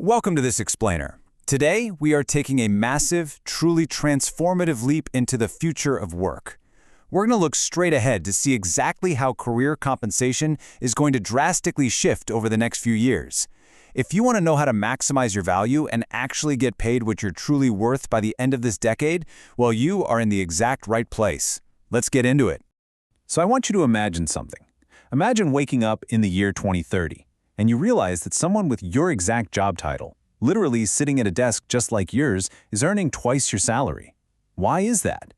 Welcome to this explainer. Today, we are taking a massive, truly transformative leap into the future of work. We're going to look straight ahead to see exactly how career compensation is going to drastically shift over the next few years. If you want to know how to maximize your value and actually get paid what you're truly worth by the end of this decade, well, you are in the exact right place. Let's get into it. So I want you to imagine something. Imagine waking up in the year 2030. And you realize that someone with your exact job title, literally sitting at a desk just like yours, is earning twice your salary. Why is that?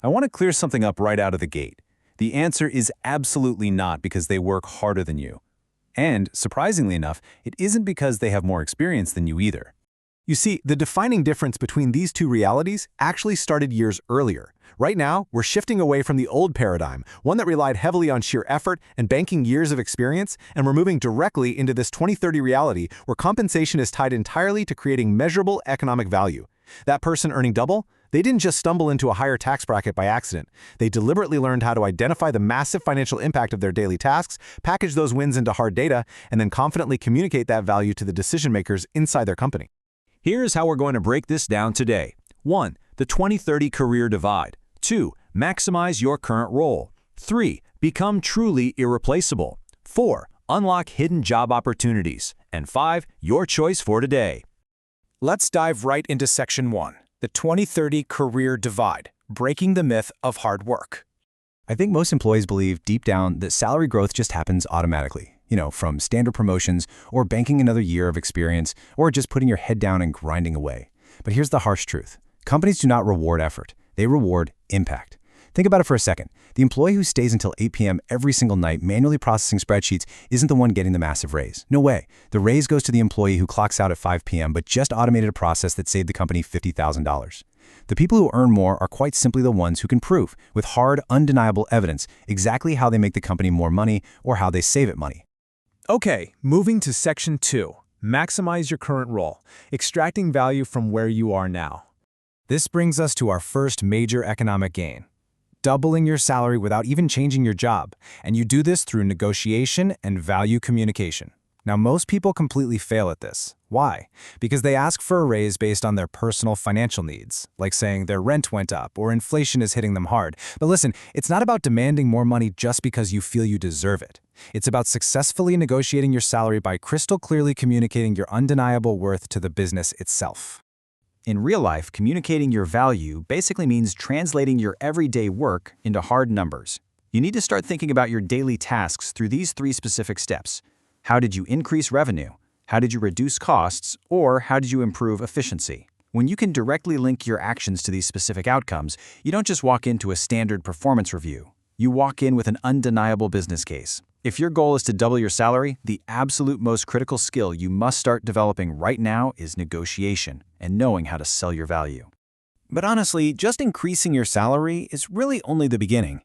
I want to clear something up right out of the gate. The answer is absolutely not because they work harder than you. And, surprisingly enough, it isn't because they have more experience than you either. You see, the defining difference between these two realities actually started years earlier. Right now, we're shifting away from the old paradigm, one that relied heavily on sheer effort and banking years of experience, and we're moving directly into this 2030 reality where compensation is tied entirely to creating measurable economic value. That person earning double? They didn't just stumble into a higher tax bracket by accident. They deliberately learned how to identify the massive financial impact of their daily tasks, package those wins into hard data, and then confidently communicate that value to the decision makers inside their company. Here's how we're going to break this down today. 1. The 2030 career divide. 2. Maximize your current role. 3. Become truly irreplaceable. 4. Unlock hidden job opportunities. And 5. Your choice for today. Let's dive right into Section 1, the 2030 career divide, breaking the myth of hard work. I think most employees believe deep down that salary growth just happens automatically. From standard promotions, or banking another year of experience, or just putting your head down and grinding away. But here's the harsh truth. Companies do not reward effort. They reward impact. Think about it for a second. The employee who stays until 8 p.m. every single night manually processing spreadsheets isn't the one getting the massive raise. No way. The raise goes to the employee who clocks out at 5 p.m. but just automated a process that saved the company $50,000. The people who earn more are quite simply the ones who can prove, with hard, undeniable evidence, exactly how they make the company more money or how they save it money. Okay, moving to Section 2, maximize your current role, extracting value from where you are now. This brings us to our first major economic gain, doubling your salary without even changing your job, and you do this through negotiation and value communication. Now, most people completely fail at this. Why? Because they ask for a raise based on their personal financial needs, like saying their rent went up or inflation is hitting them hard. But listen, it's not about demanding more money just because you feel you deserve it. It's about successfully negotiating your salary by crystal clearly communicating your undeniable worth to the business itself. In real life, communicating your value basically means translating your everyday work into hard numbers. You need to start thinking about your daily tasks through these 3 specific steps. How did you increase revenue? How did you reduce costs? Or how did you improve efficiency? When you can directly link your actions to these specific outcomes, you don't just walk into a standard performance review. You walk in with an undeniable business case. If your goal is to double your salary, the absolute most critical skill you must start developing right now is negotiation and knowing how to sell your value. But honestly, just increasing your salary is really only the beginning.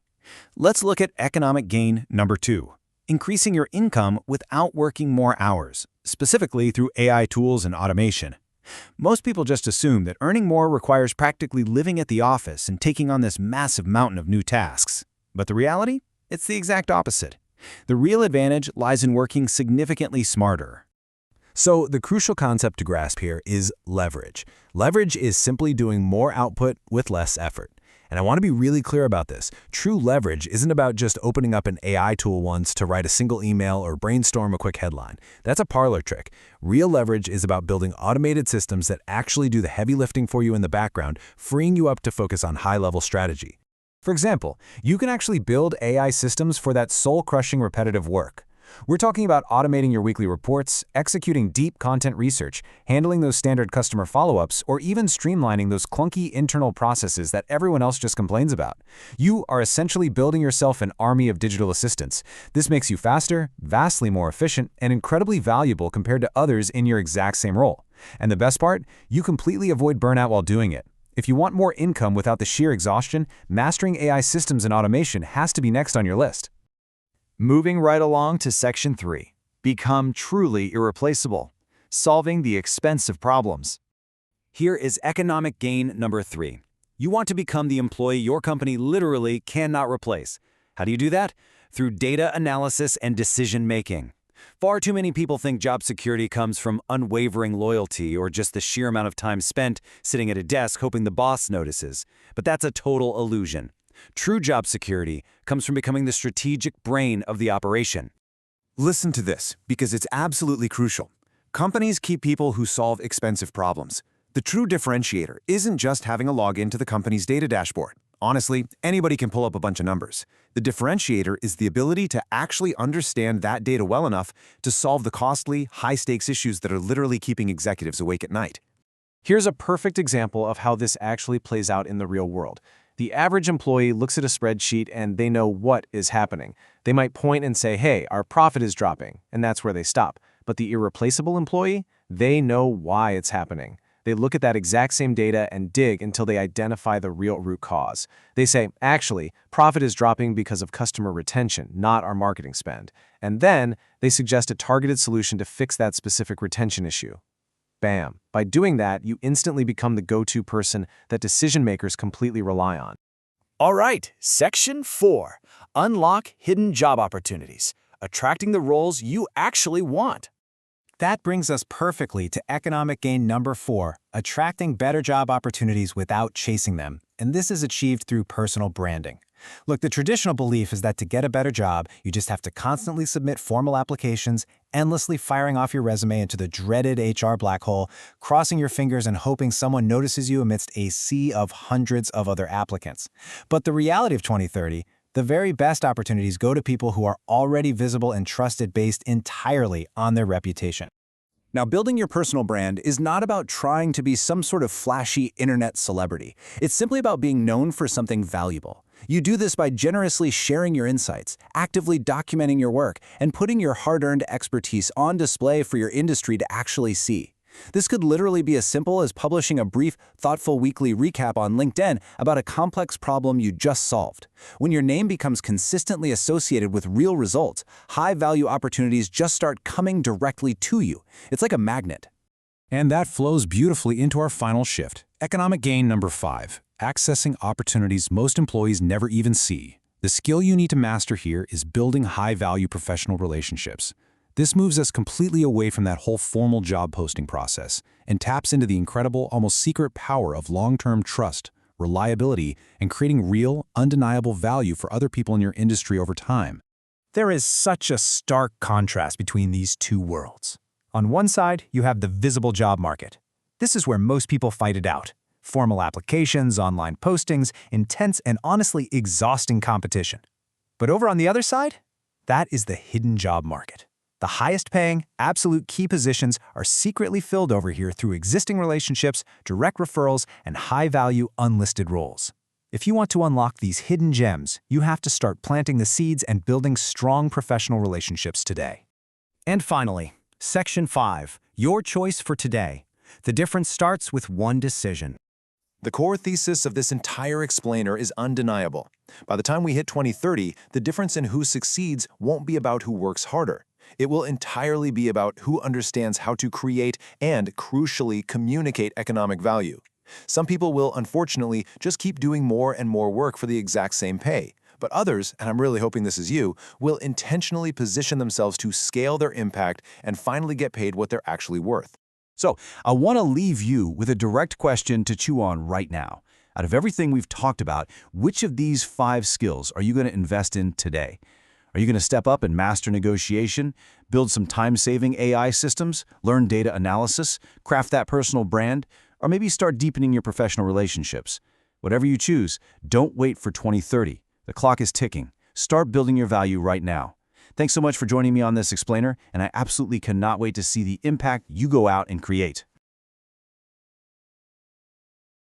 Let's look at economic gain number 2. Increasing your income without working more hours, specifically through AI tools and automation. Most people just assume that earning more requires practically living at the office and taking on this massive mountain of new tasks. But the reality? It's the exact opposite. The real advantage lies in working significantly smarter. So the crucial concept to grasp here is leverage. Leverage is simply doing more output with less effort. And I want to be really clear about this. True leverage isn't about just opening up an AI tool once to write a single email or brainstorm a quick headline. That's a parlor trick. Real leverage is about building automated systems that actually do the heavy lifting for you in the background, freeing you up to focus on high-level strategy. For example, you can actually build AI systems for that soul-crushing repetitive work. We're talking about automating your weekly reports, executing deep content research, handling those standard customer follow-ups, or even streamlining those clunky internal processes that everyone else just complains about. You are essentially building yourself an army of digital assistants. This makes you faster, vastly more efficient, and incredibly valuable compared to others in your exact same role. And the best part? You completely avoid burnout while doing it. If you want more income without the sheer exhaustion, mastering AI systems and automation has to be next on your list. Moving right along to Section 3, become truly irreplaceable, solving the expensive problems. Here is economic gain number 3. You want to become the employee your company literally cannot replace. How do you do that? Through data analysis and decision making. Far too many people think job security comes from unwavering loyalty or just the sheer amount of time spent sitting at a desk hoping the boss notices. But that's a total illusion. True job security comes from becoming the strategic brain of the operation. Listen to this, because it's absolutely crucial. Companies keep people who solve expensive problems. The true differentiator isn't just having a login to the company's data dashboard. Honestly, anybody can pull up a bunch of numbers. The differentiator is the ability to actually understand that data well enough to solve the costly, high-stakes issues that are literally keeping executives awake at night. Here's a perfect example of how this actually plays out in the real world. The average employee looks at a spreadsheet and they know what is happening. They might point and say, hey, our profit is dropping, and that's where they stop. But the irreplaceable employee, they know why it's happening. They look at that exact same data and dig until they identify the real root cause. They say, actually, profit is dropping because of customer retention, not our marketing spend. And then they suggest a targeted solution to fix that specific retention issue. Bam. By doing that, you instantly become the go-to person that decision makers completely rely on. All right, Section 4. Unlock hidden job opportunities, attracting the roles you actually want. That brings us perfectly to economic gain number 4, attracting better job opportunities without chasing them. And this is achieved through personal branding. Look, the traditional belief is that to get a better job, you just have to constantly submit formal applications, endlessly firing off your resume into the dreaded HR black hole, crossing your fingers and hoping someone notices you amidst a sea of hundreds of other applicants. But the reality of 2030, the very best opportunities go to people who are already visible and trusted based entirely on their reputation. Now, building your personal brand is not about trying to be some sort of flashy internet celebrity. It's simply about being known for something valuable. You do this by generously sharing your insights, actively documenting your work, and putting your hard-earned expertise on display for your industry to actually see. This could literally be as simple as publishing a brief, thoughtful weekly recap on LinkedIn about a complex problem you just solved. When your name becomes consistently associated with real results, high-value opportunities just start coming directly to you. It's like a magnet. And that flows beautifully into our final shift, economic gain number 5, accessing opportunities most employees never even see. The skill you need to master here is building high-value professional relationships. This moves us completely away from that whole formal job posting process and taps into the incredible, almost secret power of long-term trust, reliability, and creating real, undeniable value for other people in your industry over time. There is such a stark contrast between these two worlds. On one side, you have the visible job market. This is where most people fight it out. Formal applications, online postings, intense and honestly exhausting competition. But over on the other side, that is the hidden job market. The highest-paying, absolute key positions are secretly filled over here through existing relationships, direct referrals, and high-value unlisted roles. If you want to unlock these hidden gems, you have to start planting the seeds and building strong professional relationships today. And finally, Section 5, your choice for today. The difference starts with one decision. The core thesis of this entire explainer is undeniable. By the time we hit 2030, the difference in who succeeds won't be about who works harder. It will entirely be about who understands how to create and, crucially, communicate economic value. Some people will, unfortunately, just keep doing more and more work for the exact same pay. But others, and I'm really hoping this is you, will intentionally position themselves to scale their impact and finally get paid what they're actually worth. So, I want to leave you with a direct question to chew on right now. Out of everything we've talked about, which of these 5 skills are you going to invest in today? Are you going to step up and master negotiation, build some time-saving AI systems, learn data analysis, craft that personal brand, or maybe start deepening your professional relationships? Whatever you choose, don't wait for 2030. The clock is ticking. Start building your value right now. Thanks so much for joining me on this explainer, and I absolutely cannot wait to see the impact you go out and create.